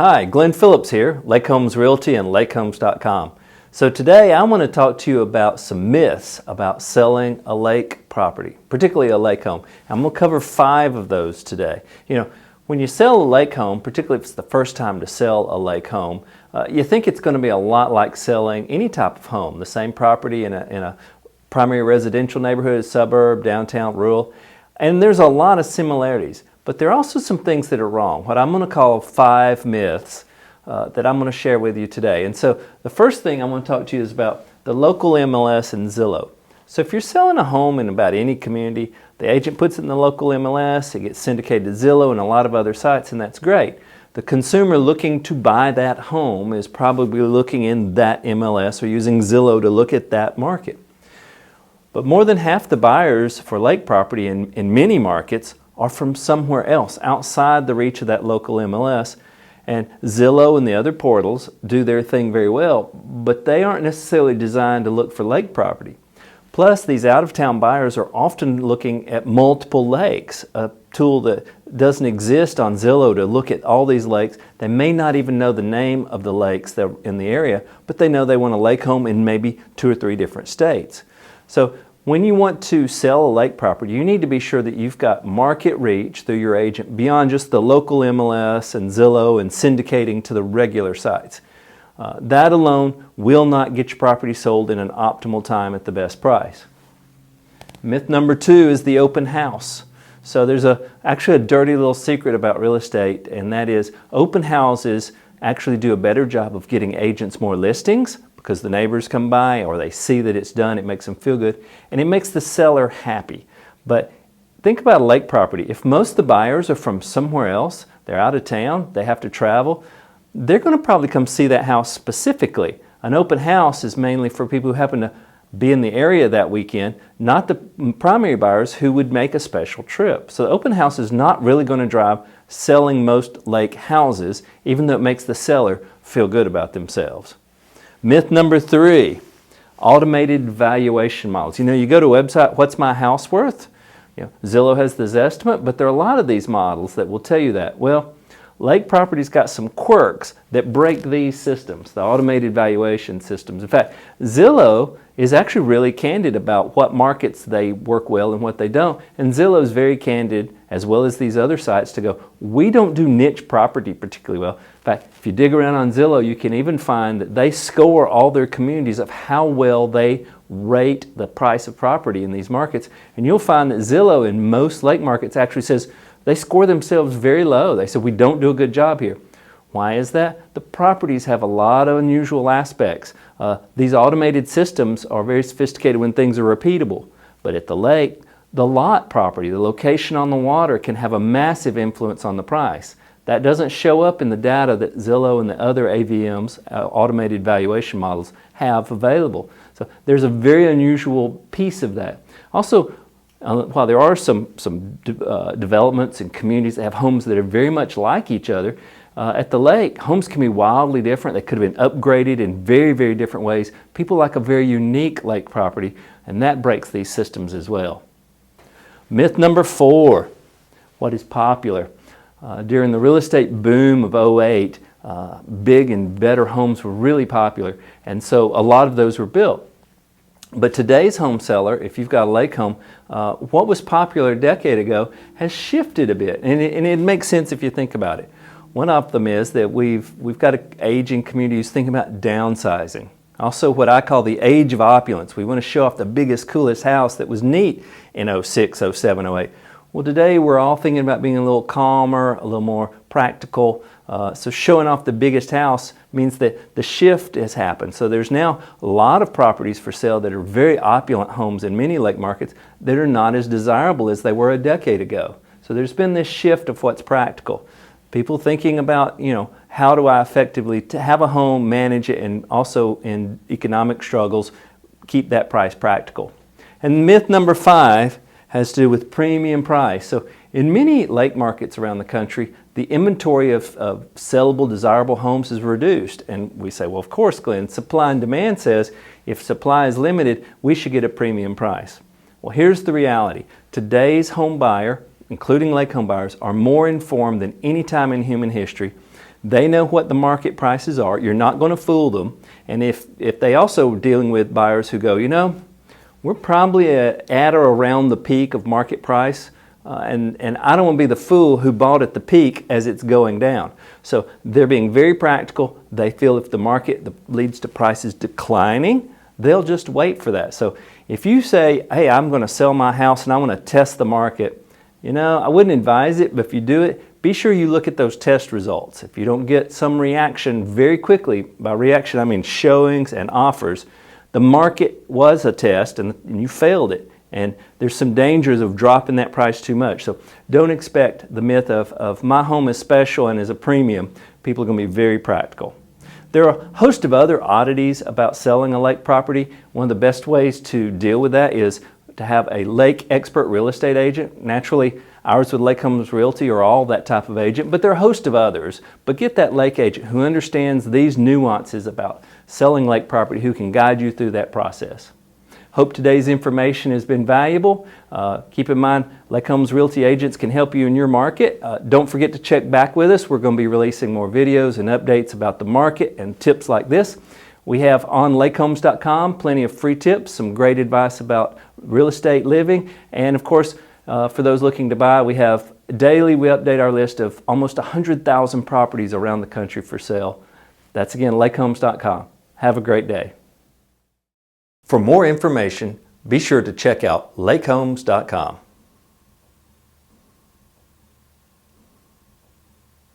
Hi, Glenn Phillips here, Lake Homes Realty and lakehomes.com. So today I want to talk to you about some myths about selling a lake property, particularly a lake home. I'm going to cover 5 of those today. When you sell a lake home, particularly if it's the first time to sell a lake home, you think it's going to be a lot like selling any type of home, the same property in a primary residential neighborhood, suburb, downtown, rural, and there's a lot of similarities. But there are also some things that are wrong, what I'm going to call 5 myths that I'm going to share with you today. And so the first thing I want to talk to you is about the local MLS and Zillow. So if you're selling a home in about any community, the agent puts it in the local MLS, it gets syndicated to Zillow and a lot of other sites, and that's great. The consumer looking to buy that home is probably looking in that MLS or using Zillow to look at that market. But more than half the buyers for lake property in many markets are from somewhere else, outside the reach of that local MLS. And Zillow and the other portals do their thing very well, but they aren't necessarily designed to look for lake property. Plus, these out-of-town buyers are often looking at multiple lakes, a tool that doesn't exist on Zillow to look at all these lakes. They may not even know the name of the lakes that are in the area, but they know they want a lake home in maybe 2 or 3 different states. So when you want to sell a lake property, you need to be sure that you've got market reach through your agent beyond just the local MLS and Zillow and syndicating to the regular sites. That alone will not get your property sold in an optimal time at the best price. Myth number 2 is the open house. So there's actually a dirty little secret about real estate, and that is open houses actually do a better job of getting agents more listings because the neighbors come by or they see that it's done, it makes them feel good, and it makes the seller happy. But think about a lake property. If most of the buyers are from somewhere else, they're out of town, they have to travel, they're going to probably come see that house specifically. An open house is mainly for people who happen to be in the area that weekend, not the primary buyers who would make a special trip. So the open house is not really going to drive selling most lake houses, even though it makes the seller feel good about themselves. Myth number 3, automated valuation models. You go to a website, what's my house worth? Zillow has this estimate, but there are a lot of these models that will tell you that. Well, lake property's got some quirks that break these systems, the automated valuation systems. In fact, Zillow is actually really candid about what markets they work well and what they don't. And Zillow is very candid, as well as these other sites, to go, we don't do niche property particularly well. In fact, if you dig around on Zillow, you can even find that they score all their communities of how well they rate the price of property in these markets. And you'll find that Zillow in most lake markets actually says they score themselves very low. They say, we don't do a good job here. Why is that? The properties have a lot of unusual aspects. These automated systems are very sophisticated when things are repeatable. But at the lake, the lot property, the location on the water, can have a massive influence on the price. That doesn't show up in the data that Zillow and the other AVMs, automated valuation models, have available. So there's a very unusual piece of that. Also, while there are some developments and communities that have homes that are very much like each other, at the lake, homes can be wildly different. They could have been upgraded in very, very different ways. People like a very unique lake property, and that breaks these systems as well. Myth number 4, what is popular? During the real estate boom of '08, big and better homes were really popular, and so a lot of those were built. But today's home seller, if you've got a lake home, what was popular a decade ago has shifted a bit, and it makes sense if you think about it. One of them is that we've got an aging community who's thinking about downsizing. Also what I call the age of opulence. We want to show off the biggest, coolest house that was neat in '06, '07, '08. Well, today we're all thinking about being a little calmer, a little more practical. So showing off the biggest house means that the shift has happened. So there's now a lot of properties for sale that are very opulent homes in many lake markets that are not as desirable as they were a decade ago. So there's been this shift of what's practical. People thinking about, how do I effectively have a home, manage it, and also in economic struggles, keep that price practical. And myth number 5 has to do with premium price. So in many lake markets around the country, the inventory of sellable, desirable homes is reduced. And we say, well, of course, Glenn, supply and demand says if supply is limited, we should get a premium price. Well, here's the reality. Today's home buyer, including lake home buyers, are more informed than any time in human history. They know what the market prices are. You're not going to fool them. And if they also are dealing with buyers who go, you know, we're probably at or around the peak of market price, and I don't want to be the fool who bought at the peak as it's going down. So they're being very practical. They feel if the market leads to prices declining, they'll just wait for that. So if you say, hey, I'm going to sell my house and I want to test the market, you know, I wouldn't advise it, but if you do it, be sure you look at those test results. If you don't get some reaction very quickly, by reaction I mean showings and offers, the market was a test and you failed it. And there's some dangers of dropping that price too much. So don't expect the myth of my home is special and is a premium. People are going to be very practical. There are a host of other oddities about selling a lake property. One of the best ways to deal with that is to have a lake expert real estate agent. Naturally, ours with Lake Homes Realty are all that type of agent, but there are a host of others. But get that lake agent who understands these nuances about selling lake property, who can guide you through that process. Hope today's information has been valuable. Keep in mind, Lake Homes Realty agents can help you in your market. Don't forget to check back with us. We're going to be releasing more videos and updates about the market and tips like this. We have on lakehomes.com plenty of free tips, some great advice about real estate living, and of course, for those looking to buy, we update our list of almost 100,000 properties around the country for sale. That's again lakehomes.com. Have a great day. For more information, be sure to check out lakehomes.com.